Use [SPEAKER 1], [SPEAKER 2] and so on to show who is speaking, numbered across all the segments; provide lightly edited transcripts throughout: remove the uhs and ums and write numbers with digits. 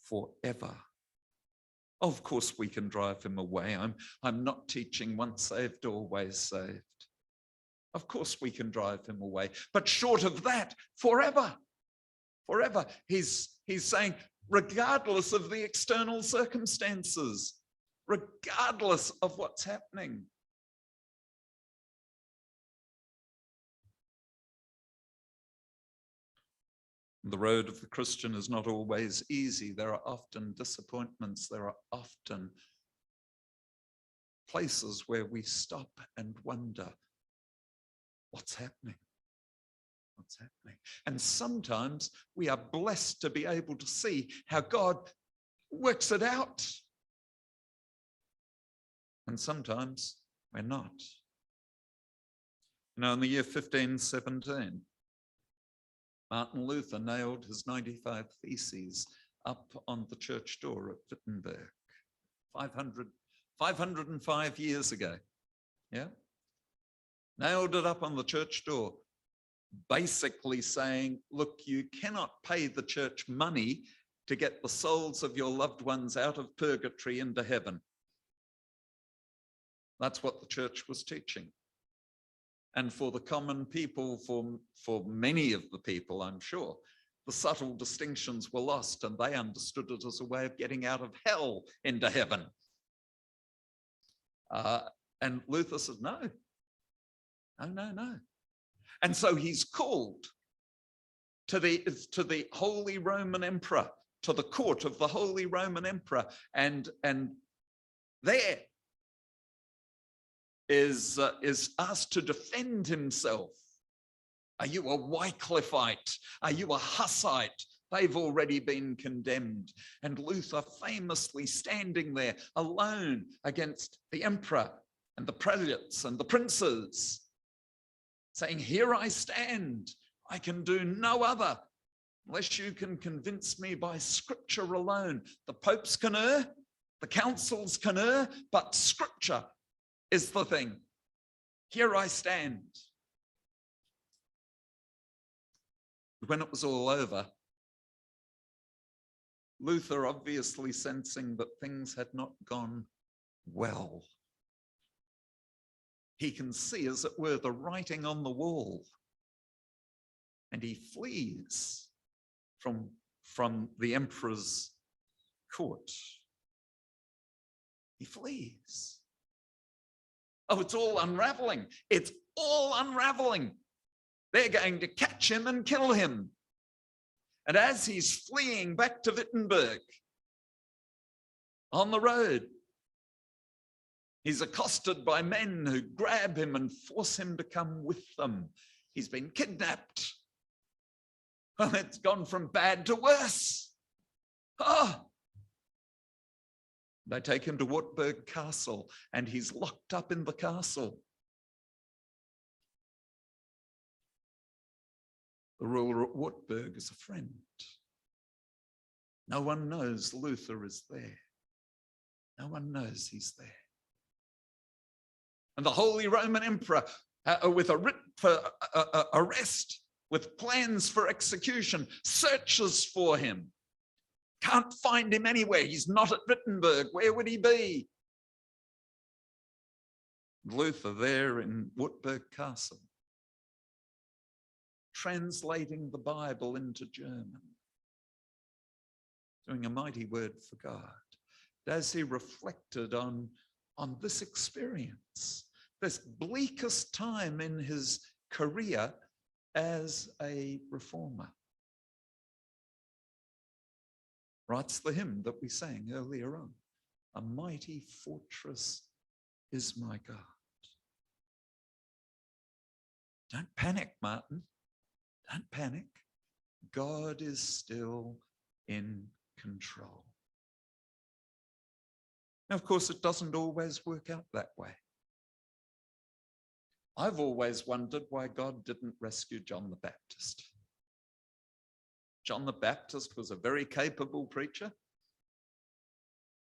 [SPEAKER 1] forever. Of course, we can drive him away. I'm not teaching once saved, always saved. Of course, we can drive him away. But short of that, forever. Forever. He's saying, regardless of the external circumstances, regardless of what's happening. The road of the Christian is not always easy. There are often disappointments. There are often places where we stop and wonder, what's happening? What's happening? And sometimes we are blessed to be able to see how God works it out. And sometimes we're not. You know, in the year 1517, Martin Luther nailed his 95 Theses up on the church door at Wittenberg, 505 years ago. Yeah? Nailed it up on the church door, basically saying, look, you cannot pay the church money to get the souls of your loved ones out of purgatory into heaven. That's what the church was teaching. And for the common people, for many of the people, I'm sure, the subtle distinctions were lost and they understood it as a way of getting out of hell into heaven. And Luther said, no. And so he's called to the Holy Roman Emperor, to the court of the Holy Roman Emperor, and there is asked to defend himself. Are you a Wycliffite? Are you a Hussite? They've already been condemned. And Luther famously standing there alone against the emperor and the prelates and the princes, saying, here I stand. I can do no other unless you can convince me by scripture alone. The popes can err, the councils can err, but scripture is the thing. Here I stand. When it was all over, Luther obviously sensing that things had not gone well. He can see, as it were, the writing on the wall. And he flees from the emperor's court. He flees. Oh, it's all unraveling. It's all unraveling. They're going to catch him and kill him. And as he's fleeing back to Wittenberg, on the road, he's accosted by men who grab him and force him to come with them. He's been kidnapped. Well, it's gone from bad to worse. They take him to Wartburg Castle and he's locked up in the castle. The ruler at Wartburg is a friend. No one knows Luther is there. No one knows he's there. And the Holy Roman Emperor, with a writ for arrest, with plans for execution, searches for him. Can't find him anywhere. He's not at Wittenberg. Where would he be? Luther there in Wartburg Castle, translating the Bible into German, doing a mighty word for God. As he reflected on this experience, this bleakest time in his career as a reformer, writes the hymn that we sang earlier on, "A mighty fortress is my God." Don't panic, Martin. Don't panic. God is still in control. Now, of course, it doesn't always work out that way. I've always wondered why God didn't rescue John the Baptist. John the Baptist was a very capable preacher.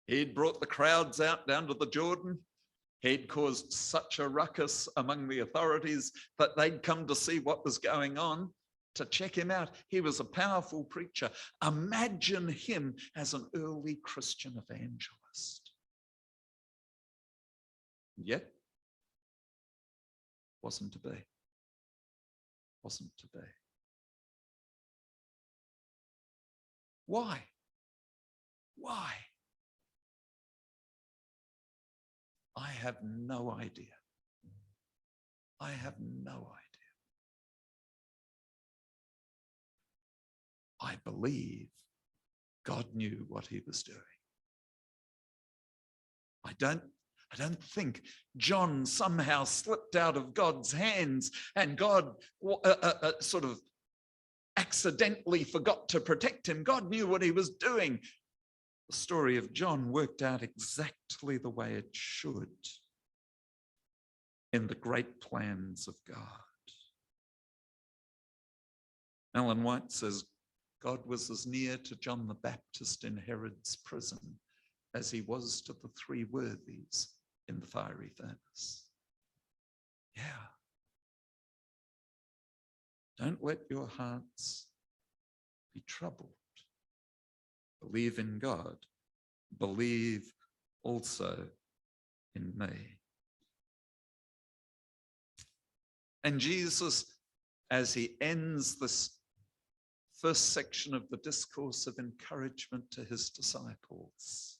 [SPEAKER 1] He'd brought the crowds out down to the Jordan. He'd caused such a ruckus among the authorities that they'd come to see what was going on. to check him out. He was a powerful preacher. Imagine him as an early Christian evangelist. Yet, wasn't to be. Wasn't to be. Why? Why? I have no idea. I have no idea. I believe God knew what he was doing. I don't think John somehow slipped out of God's hands and God sort of accidentally forgot to protect him. God knew what he was doing. The story of John worked out exactly the way it should in the great plans of God. Ellen White says, God was as near to John the Baptist in Herod's prison as he was to the three worthies in the fiery furnace. Yeah. Don't let your hearts be troubled. Believe in God. Believe also in me. And Jesus, as he ends this first section of the discourse of encouragement to his disciples,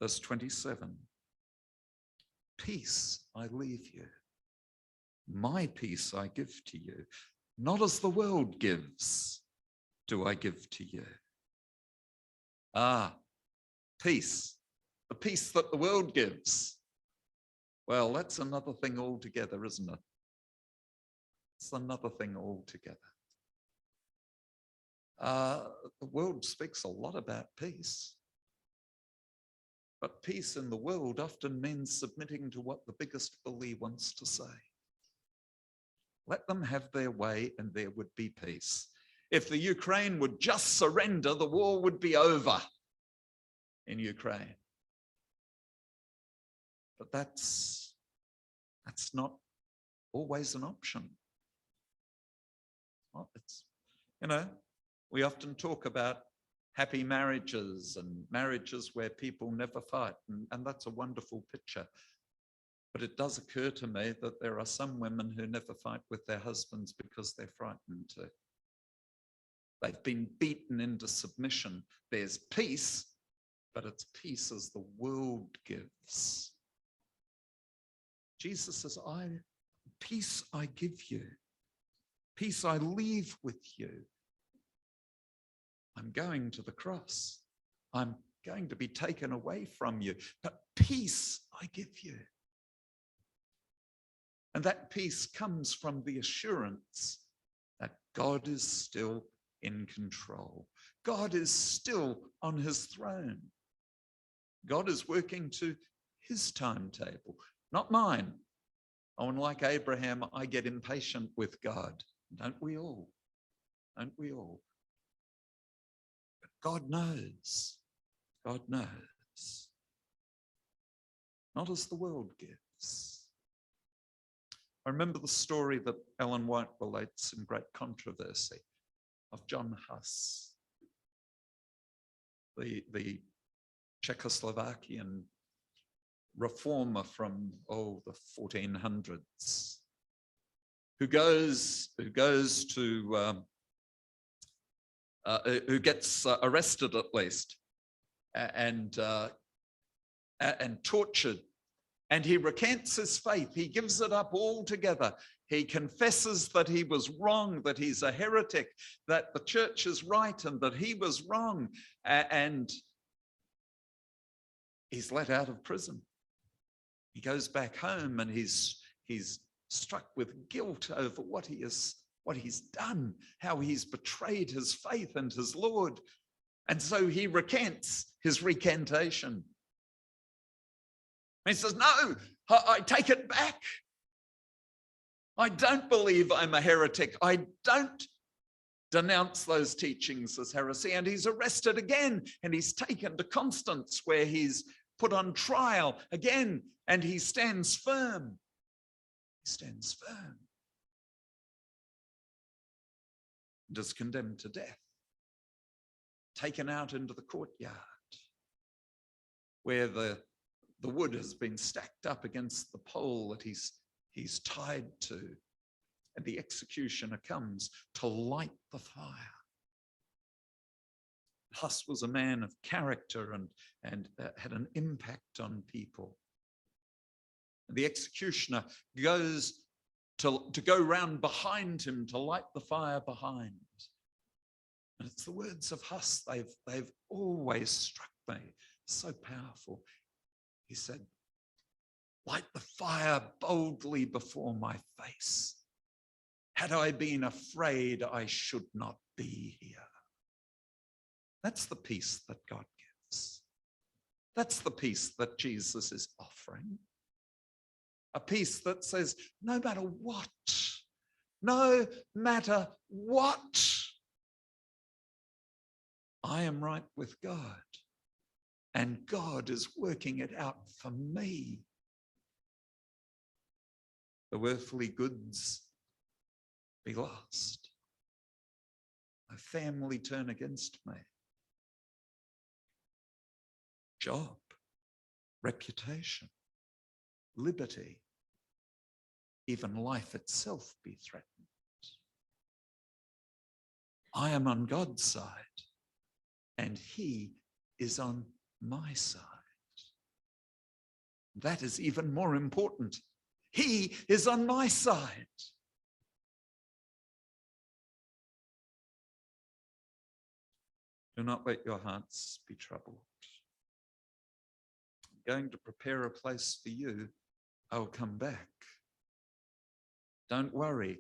[SPEAKER 1] verse 27, peace I leave you. My peace I give to you. Not as the world gives, do I give to you. Peace. The peace that the world gives. Well, that's another thing altogether, isn't it? It's another thing altogether. The world speaks a lot about peace. But peace in the world often means submitting to what the biggest bully wants to say. Let them have their way and there would be peace. If the Ukraine would just surrender, the war would be over in Ukraine. But that's not always an option. Well, we often talk about happy marriages and marriages where people never fight, and that's a wonderful picture. But it does occur to me that there are some women who never fight with their husbands because they're frightened to. They've been beaten into submission. There's peace, but it's peace as the world gives. Jesus says, peace I give you. Peace I leave with you. I'm going to the cross. I'm going to be taken away from you, but peace I give you. And that peace comes from the assurance that God is still in control. God is still on his throne. God is working to his timetable, not mine. Oh, and like Abraham, I get impatient with God. Don't we all? Don't we all? But God knows. God knows. Not as the world gives. I remember the story that Ellen White relates in great controversy of John Huss, the Czechoslovakian reformer from the 1400s, who gets arrested at least and tortured. And he recants his faith. He gives it up altogether. He confesses that he was wrong, that he's a heretic, that the church is right and that he was wrong. And he's let out of prison. He goes back home and he's struck with guilt over what he's done, how he's betrayed his faith and his Lord. And so he recants his recantation. And he says, no, I take it back. I don't believe I'm a heretic. I don't denounce those teachings as heresy. And he's arrested again, and he's taken to Constance, where he's put on trial again, and he stands firm. He stands firm. and is condemned to death, taken out into the courtyard where the wood has been stacked up against the pole that he's tied to, and the executioner comes to light the fire. Huss was a man of character and had an impact on people. And the executioner goes to go round behind him to light the fire behind. And it's the words of Huss, they've always struck me, so powerful. He said, "Light the fire boldly before my face. Had I been afraid, I should not be here." That's the peace that God gives. That's the peace that Jesus is offering. A peace that says, no matter what, I am right with God, and God is working it out for me. The earthly goods be lost. My family turn against me. Job, reputation, liberty, even life itself be threatened. I am on God's side, and he is on my side. That is even more important. He is on my side. Do not let your hearts be troubled. I'm going to prepare a place for you. I'll come back. Don't worry.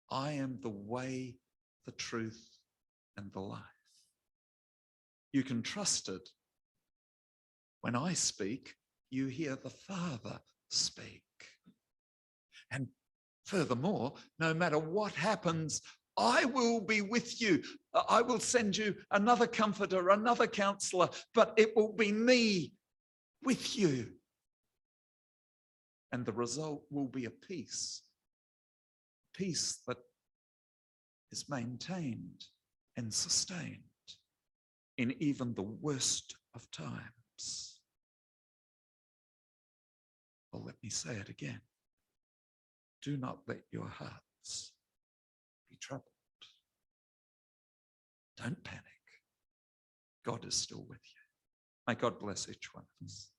[SPEAKER 1] I am the way, the truth, and the life. You can trust it. When I speak, you hear the Father speak. And furthermore, no matter what happens, I will be with you. I will send you another comforter, another counselor, but it will be me with you. And the result will be a peace that is maintained and sustained in even the worst of times. Well, let me say it again. Do not let your hearts be troubled. Don't panic. God is still with you. May God bless each one of us.